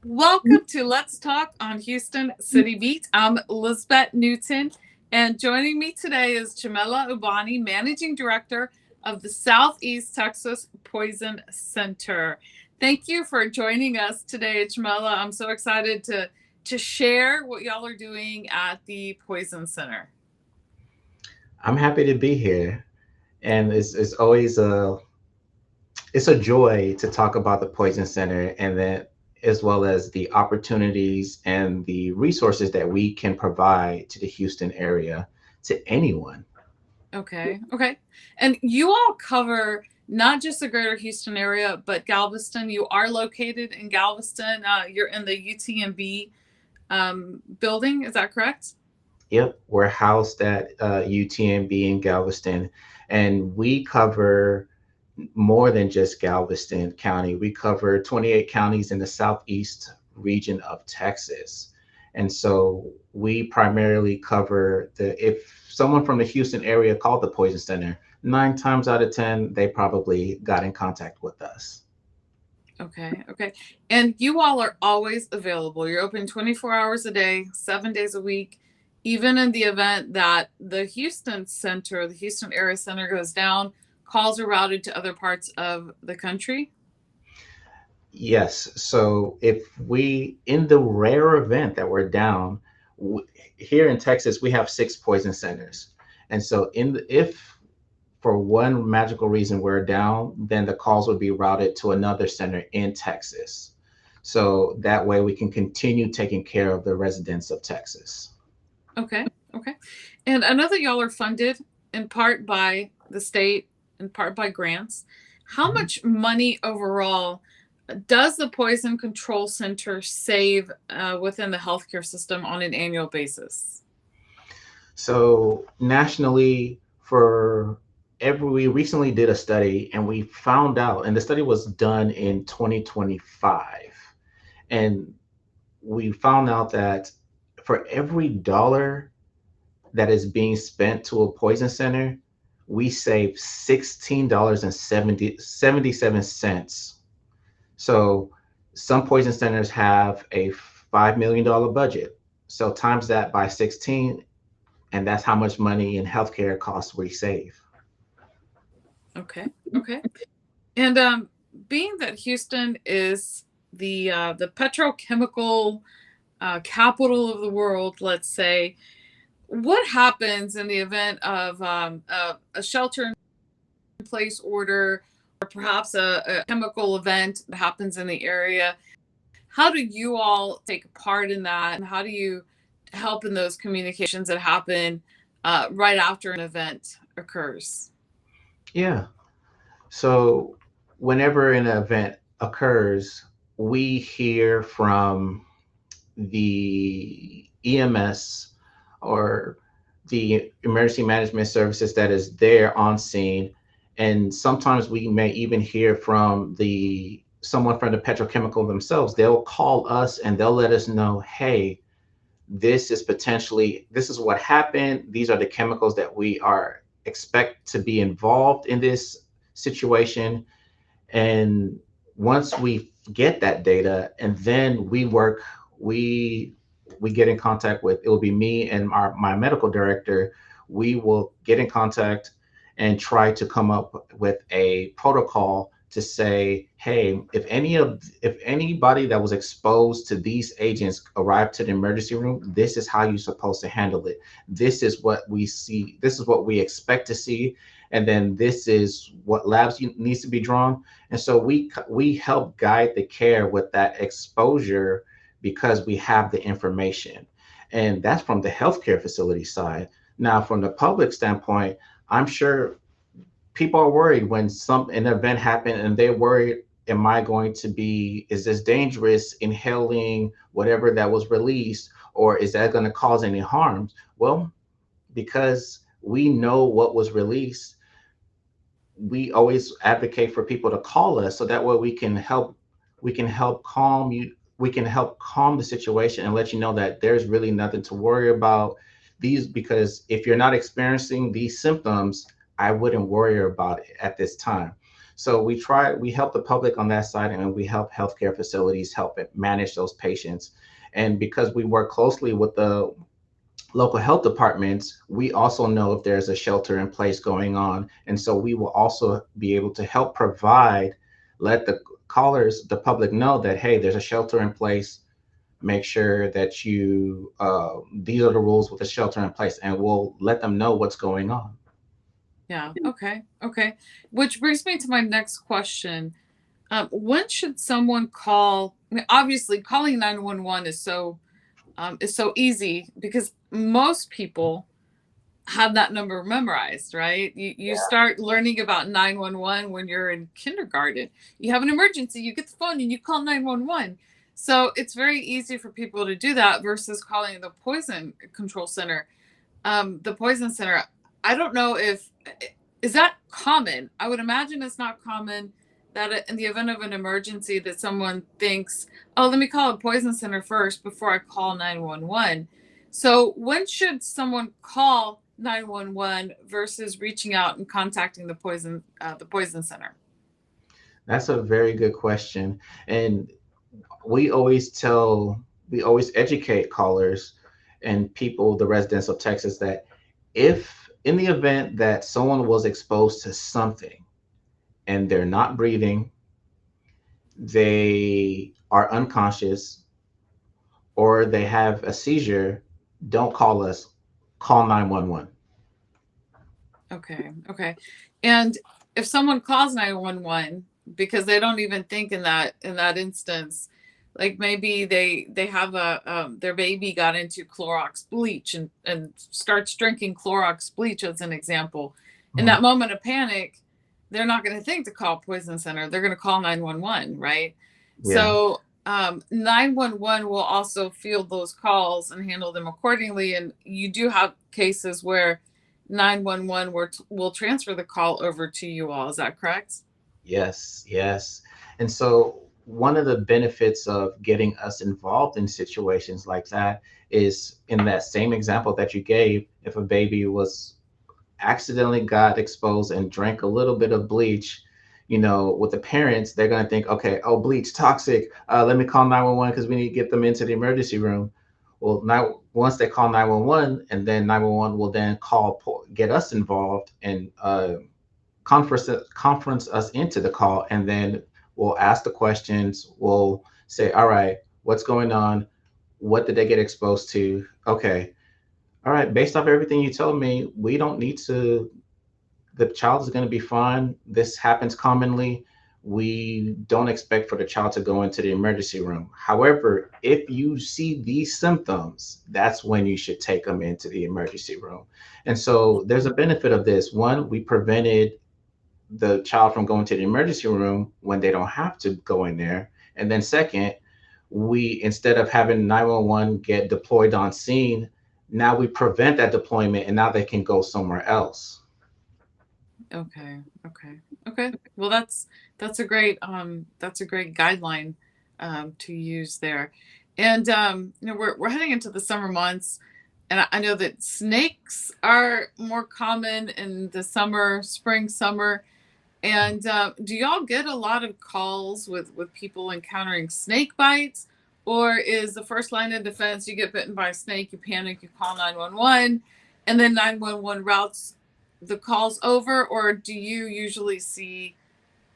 Welcome to Let's Talk on Houston CityBeat. I'm Lisbet Newton, and joining me today is Chimela Ubani, Managing Director of the Southeast Texas Poison Center. Thank you for joining us today, Chimela. I'm so excited to share what y'all are doing at the Poison Center. I'm happy to be here, and it's always a joy to talk about the Poison Center, and then as well as the opportunities and the resources that we can provide to the Houston area to anyone. Okay. And you all cover not just the greater Houston area, but Galveston. You are located in Galveston. You're in the UTMB building. Is that correct? Yep, we're housed at UTMB in Galveston, and we cover more than just Galveston County. We cover 28 counties in the southeast region of Texas. And so we primarily cover if someone from the Houston area called the Poison Center, 9 times out of 10, they probably got in contact with us. Okay. And you all are always available. You're open 24 hours a day, 7 days a week. Even in the event that the Houston Center, the Houston Area Center goes down, calls are routed to other parts of the country. Yes. So if in the rare event that we're down, here in Texas, we have 6 poison centers. And so if for one magical reason we're down, then the calls would be routed to another center in Texas. So that way we can continue taking care of the residents of Texas. Okay. And I know that y'all are funded in part by the state, in part by grants. How Mhm. much money overall does the Poison Control Center save within the healthcare system on an annual basis? So nationally, we recently did a study and we found out, and the study was done in 2025, and we found out that for every dollar that is being spent to a poison center, we save $16.77. So some poison centers have a $5 million budget. So times that by 16, and that's how much money in healthcare costs we save. Okay. And being that Houston is the petrochemical capital of the world, let's say, what happens in the event of a shelter in place order or perhaps a chemical event that happens in the area? How do you all take part in that? And how do you help in those communications that happen right after an event occurs? Yeah. So whenever an event occurs, we hear from the EMS or the emergency management services that is there on scene. And sometimes we may even hear from the someone from the petrochemical themselves. They'll call us and they'll let us know, hey, this is what happened. These are the chemicals that we are expect to be involved in this situation. And once we get that data, and then we we get in contact with, it will be me and my medical director. We will get in contact and try to come up with a protocol to say, hey, if anybody that was exposed to these agents arrived to the emergency room, this is how you're supposed to handle it. This is what we see. This is what we expect to see, and then this is what labs needs to be drawn. And so we help guide the care with that exposure because we have the information. And that's from the healthcare facility side. Now, from the public standpoint, I'm sure people are worried when an event happened and they're worried, is this dangerous, inhaling whatever that was released, or is that going to cause any harm? Well, because we know what was released, we always advocate for people to call us so that way we can help calm the situation and let you know that there's really nothing to worry about these, because if you're not experiencing these symptoms, I wouldn't worry about it at this time. So we help the public on that side, and we help healthcare facilities help it manage those patients. And because we work closely with the local health departments, we also know if there's a shelter in place going on. And so we will also be able to help provide, let the callers, the public know that, hey, there's a shelter in place. Make sure that these are the rules with the shelter in place, and we'll let them know what's going on. Yeah. Okay. Okay. Which brings me to my next question. When should someone call? I mean, obviously, calling 911 is so easy because most people have that number memorized, right? You start learning about 911 when you're in kindergarten. You have an emergency, you get the phone and you call 911. So it's very easy for people to do that versus calling the poison control center. The poison center, I don't know if is that common. I would imagine it's not common that in the event of an emergency that someone thinks, oh, let me call a poison center first before I call 911. So when should someone call 911 versus reaching out and contacting the poison center? That's a very good question. And we always tell, we always educate callers and people, the residents of Texas, that if in the event that someone was exposed to something and they're not breathing, they are unconscious, or they have a seizure, don't call us, call 911. Okay, okay. And if someone calls 911 because they don't even think in that instance, like maybe they have a their baby got into Clorox bleach and starts drinking Clorox bleach as an example. In Mhm. that moment of panic, they're not going to think to call poison center. They're going to call 911, right? Yeah. So 911 will also field those calls and handle them accordingly. And you do have cases where 911 will transfer the call over to you all. Is that correct? Yes, yes. And so one of the benefits of getting us involved in situations like that is, in that same example that you gave, if a baby was accidentally got exposed and drank a little bit of bleach, with the parents, they're going to think, okay, oh, bleach, toxic. Let me call 911 because we need to get them into the emergency room. Well, now once they call 911, and then 911 will then get us involved and conference us into the call, and then we'll ask the questions. We'll say, all right, what's going on? What did they get exposed to? Okay, all right, based off everything you told me, we don't need to, the child is going to be fine. This happens commonly. We don't expect for the child to go into the emergency room. However, if you see these symptoms, that's when you should take them into the emergency room. And so there's a benefit of this. One, we prevented the child from going to the emergency room when they don't have to go in there. And then second, we, instead of having 911 get deployed on scene, now we prevent that deployment, and now they can go somewhere else. Okay, okay, okay. Well, that's a great guideline to use there. And we're heading into the summer months, and I know that snakes are more common in the summer, spring, summer. And do y'all get a lot of calls with people encountering snake bites, or is the first line of defense you get bitten by a snake, you panic, you call 911, and then 911 routes the calls over, or do you usually see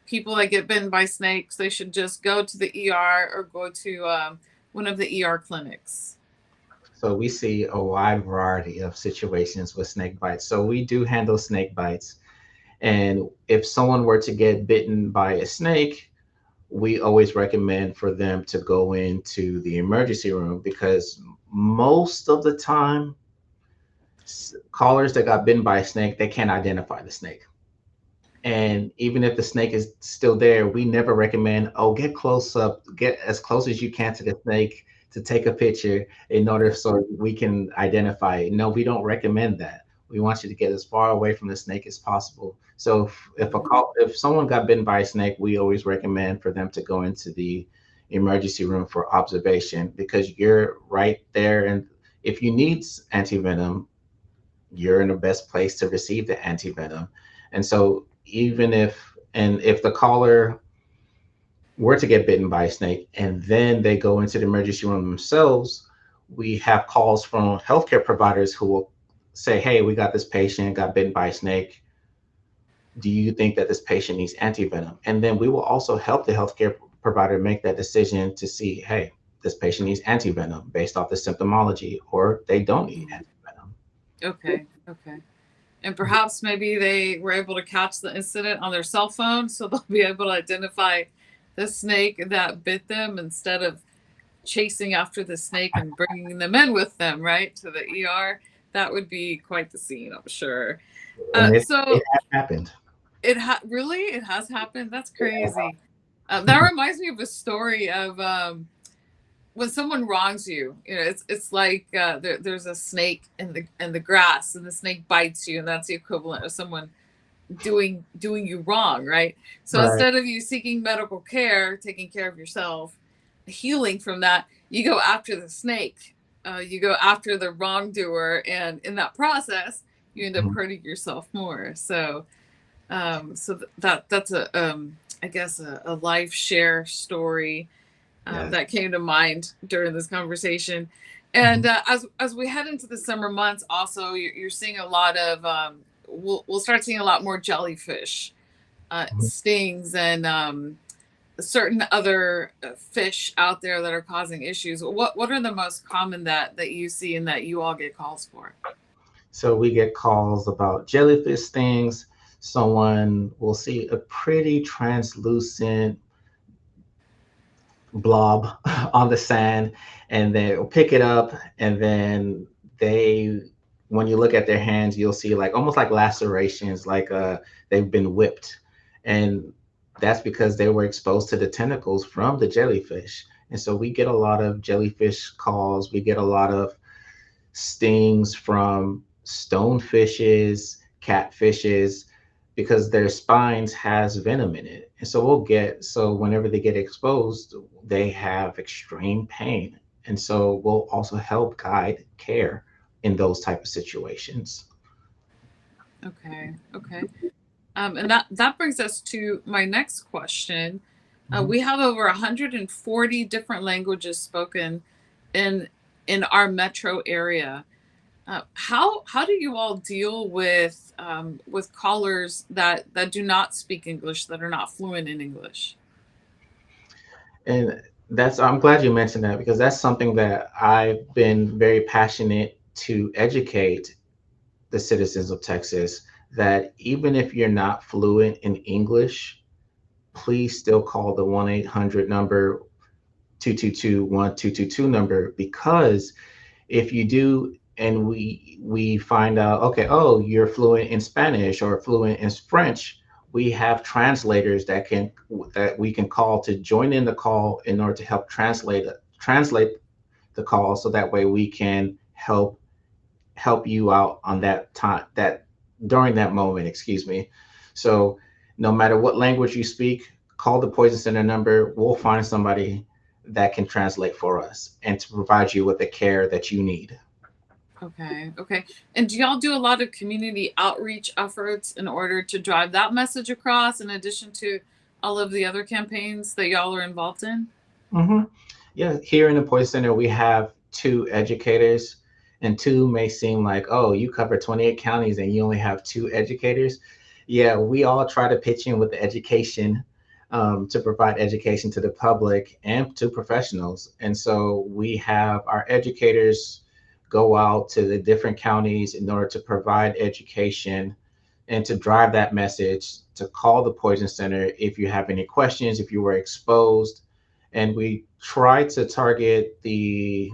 people that get bitten by snakes? They should just go to the ER or go to one of the ER clinics. So we see a wide variety of situations with snake bites. So we do handle snake bites. And if someone were to get bitten by a snake, we always recommend for them to go into the emergency room, because most of the time, callers that got bitten by a snake, they can't identify the snake. And even if the snake is still there, we never recommend, oh, get close up, get as close as you can to the snake to take a picture in order so we can identify it. No, we don't recommend that. We want you to get as far away from the snake as possible. So if someone got bitten by a snake, we always recommend for them to go into the emergency room for observation, because you're right there. And if you need antivenom, you're in the best place to receive the antivenom. And so even if And if the caller were to get bitten by a snake and then they go into the emergency room themselves, we have calls from healthcare providers who will say, hey, we got this patient got bitten by a snake. Do you think that this patient needs antivenom? And then we will also help the healthcare provider make that decision to see, hey, this patient needs antivenom based off the symptomology, or they don't need Mhm. antivenom. Okay. Okay. And perhaps maybe they were able to catch the incident on their cell phone, so they'll be able to identify the snake that bit them instead of chasing after the snake and bringing them in with them, right, to the ER. That would be quite the scene, I'm sure. And it So has happened. really it has happened. That's crazy. That reminds me of a story of when someone wrongs you. You know, it's like there's a snake in the grass, and the snake bites you, and that's the equivalent of someone doing you wrong, right? So Right. instead of you seeking medical care, taking care of yourself, healing from that, you go after the snake. You go after the wrongdoer, and in that process, you end up Mhm. hurting yourself more. So that's a I guess a life share story Yes. that came to mind during this conversation. Mhm. And as we head into the summer months, also you're seeing a lot of we'll start seeing a lot more jellyfish Mhm. stings and certain other fish out there that are causing issues. What are the most common that you see and that you all get calls for? So we get calls about jellyfish stings. Someone will see a pretty translucent blob on the sand, and they'll pick it up, and then they when you look at their hands, you'll see like almost like lacerations, like they've been whipped. And that's because they were exposed to the tentacles from the jellyfish. And so we get a lot of jellyfish calls. We get a lot of stings from stonefishes, catfishes, because their spines has venom in it. And so so whenever they get exposed, they have extreme pain. And so we'll also help guide care in those type of situations. Okay, okay. And that brings us to my next question. Mhm. We have over 140 different languages spoken in our metro area. How do you all deal with callers that do not speak English, that are not fluent in English? And I'm glad you mentioned that, because that's something that I've been very passionate to educate the citizens of Texas, that even if you're not fluent in English, please still call the 1-800 number, 222-1222 number, because if you do and we find out, okay, oh, you're fluent in Spanish or fluent in French, we have translators that we can call to join in the call in order to help translate the call, so that way we can help you out on that time, that during that moment, excuse me. So no matter what language you speak, call the poison center number. We'll find somebody that can translate for us and to provide you with the care that you need. Okay, okay. And do y'all do a lot of community outreach efforts in order to drive that message across, in addition to all of the other campaigns that y'all are involved in? Hmm. Yeah, here in the poison center, we have two educators, and two may seem like, oh, you cover 28 counties and you only have two educators. Yeah, we all try to pitch in with the education, to provide education to the public and to professionals. And so we have our educators go out to the different counties in order to provide education and to drive that message, to call the poison center if you have any questions, if you were exposed. And we try to target the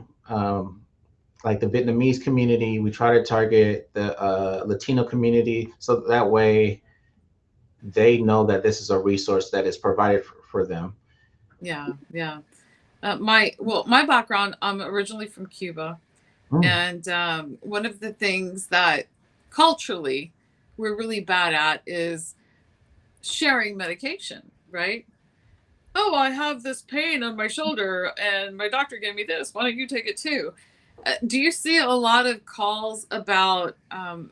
like the Vietnamese community. We try to target the Latino community, so that way they know that this is a resource that is provided for them. Yeah, yeah. My background, I'm originally from Cuba, Mm. and one of the things that culturally we're really bad at is sharing medication, right? Oh, I have this pain on my shoulder, and my doctor gave me this. Why don't you take it too? Do you see a lot of calls about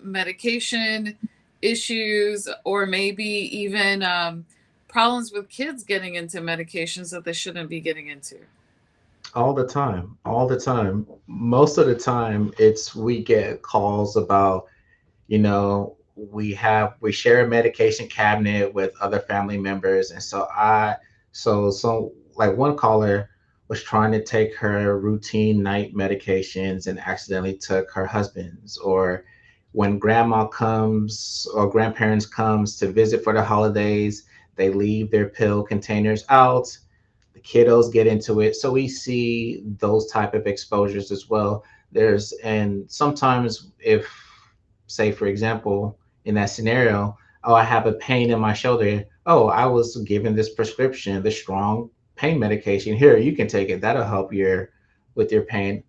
medication issues, or maybe even problems with kids getting into medications that they shouldn't be getting into. All the time, all the time. Most of the time, it's we get calls about, we share a medication cabinet with other family members, and so like one caller was trying to take her routine night medications and accidentally took her husband's, or when grandma comes or grandparents comes to visit for the holidays, they leave their pill containers out, the kiddos get into it. So we see those type of exposures as well. And sometimes, if, say for example, in that scenario, oh, I have a pain in my shoulder, oh, I was given this prescription, the strong pain medication, here, you can take it, that'll help your with your pain.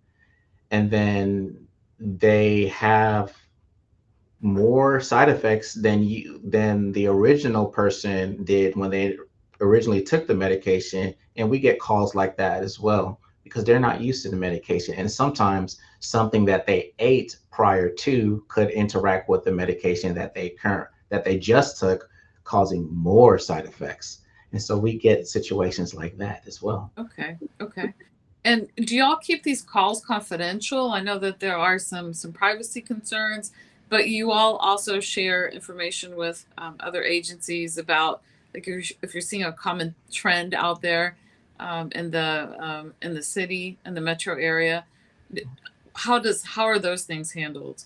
And then they have more side effects than the original person did when they originally took the medication. And we get calls like that as well, because they're not used to the medication, and sometimes something that they ate prior to could interact with the medication that they just took, causing more side effects. And so we get situations like that as well. Okay. Okay. And do y'all keep these calls confidential? I know that there are some privacy concerns, but you all also share information with other agencies about, like, if you're seeing a common trend out there in the city, in the metro area. How are those things handled?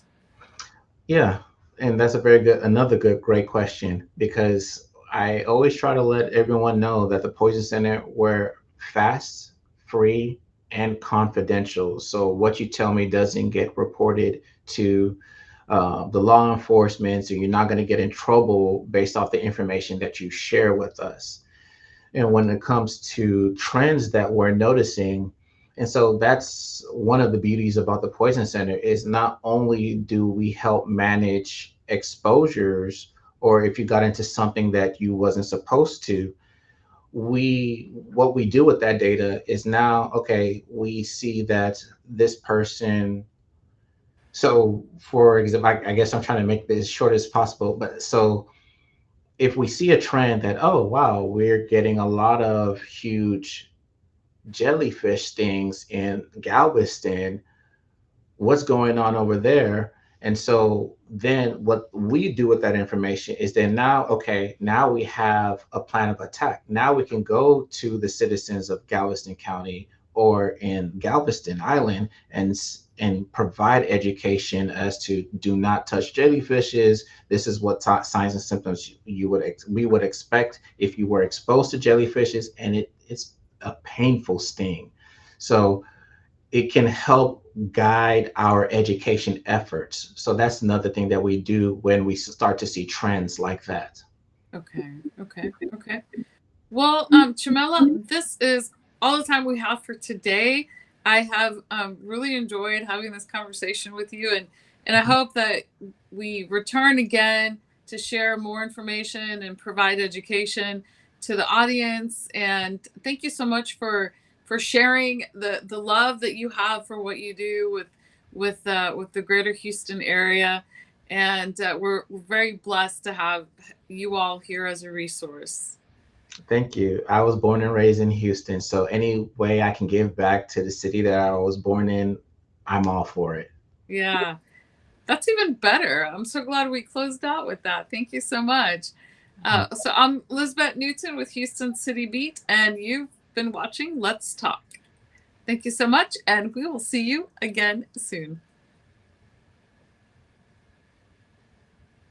Yeah, and that's another great question, because I always try to let everyone know that the Poison Center, we're fast, free, and confidential. So what you tell me doesn't get reported to the law enforcement, so you're not going to get in trouble based off the information that you share with us. And when it comes to trends that we're noticing, and so that's one of the beauties about the Poison Center, is not only do we help manage exposures, or if you got into something that you wasn't supposed to, we what we do with that data is, now, okay, we see that this person. So for example, I guess I'm trying to make this as short as possible, but so if we see a trend that, oh wow, we're getting a lot of huge jellyfish stings in Galveston, what's going on over there? And so then what we do with that information is, then now, okay, now we have a plan of attack. Now we can go to the citizens of Galveston County or in Galveston Island and provide education as to, do not touch jellyfishes. This is what signs and symptoms we would expect if you were exposed to jellyfishes, and it's a painful sting. So it can help guide our education efforts. So that's another thing that we do when we start to see trends like that. Okay. Okay. Okay. Well, Chimela, this is all the time we have for today. I have really enjoyed having this conversation with you, and I hope that we return again to share more information and provide education to the audience. And thank you so much for sharing the love that you have for what you do with the Greater Houston area. And we're very blessed to have you all here as a resource. Thank you. I was born and raised in Houston, so any way I can give back to the city that I was born in, I'm all for it. Yeah, that's even better. I'm so glad we closed out with that. Thank you so much. So I'm Lisbet Newton with Houston CityBeat, and you've been watching Let's Talk. Thank you so much, and we will see you again soon.